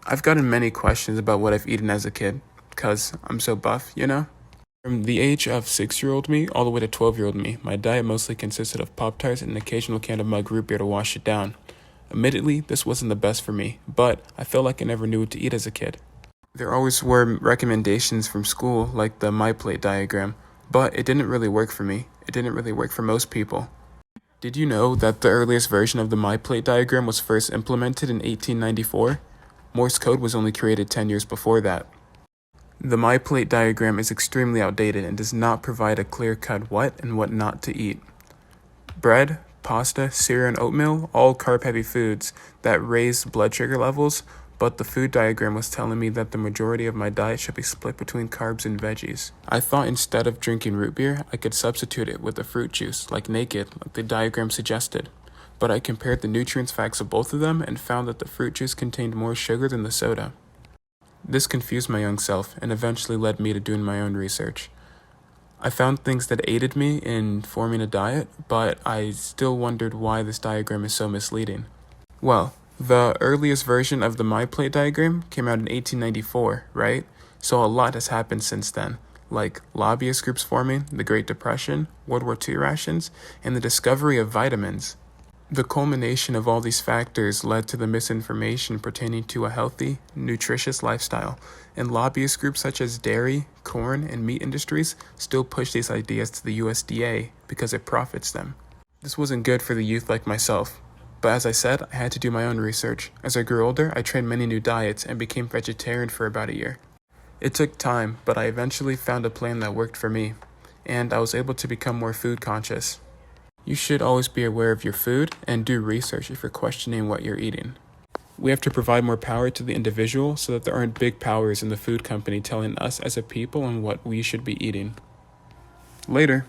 I've gotten many questions about what I've eaten as a kid, because I'm so buff, you know? From the age of 6-year-old me all the way to 12-year-old me, my diet mostly consisted of Pop-Tarts and an occasional can of mug root beer to wash it down. Admittedly, this wasn't the best for me, but I felt like I never knew what to eat as a kid. There always were recommendations from school, like the My Plate diagram, but it didn't really work for me. It didn't really work for most people. Did you know that the earliest version of the My Plate diagram was first implemented in 1894? Morse code was only created 10 years before that. The My Plate diagram is extremely outdated and does not provide a clear-cut what and what not to eat. Bread, pasta, cereal, and oatmeal, all carb-heavy foods that raise blood sugar levels, but the food diagram was telling me that the majority of my diet should be split between carbs and veggies. I thought instead of drinking root beer, I could substitute it with a fruit juice, like Naked, like the diagram suggested. But I compared the nutrients facts of both of them and found that the fruit juice contained more sugar than the soda. This confused my young self and eventually led me to doing my own research. I found things that aided me in forming a diet, but I still wondered why this diagram is so misleading. Well, the earliest version of the My Plate diagram came out in 1894, right? So a lot has happened since then, like lobbyist groups forming, the Great Depression, World War II rations, and the discovery of vitamins. The culmination of all these factors led to the misinformation pertaining to a healthy, nutritious lifestyle, and lobbyist groups such as dairy, corn, and meat industries still push these ideas to the USDA because it profits them. This wasn't good for the youth like myself, but as I said, I had to do my own research. As I grew older, I tried many new diets and became vegetarian for about a year. It took time, but I eventually found a plan that worked for me, and I was able to become more food conscious. You should always be aware of your food and do research if you're questioning what you're eating. We have to provide more power to the individual so that there aren't big powers in the food company telling us as a people on what we should be eating. Later.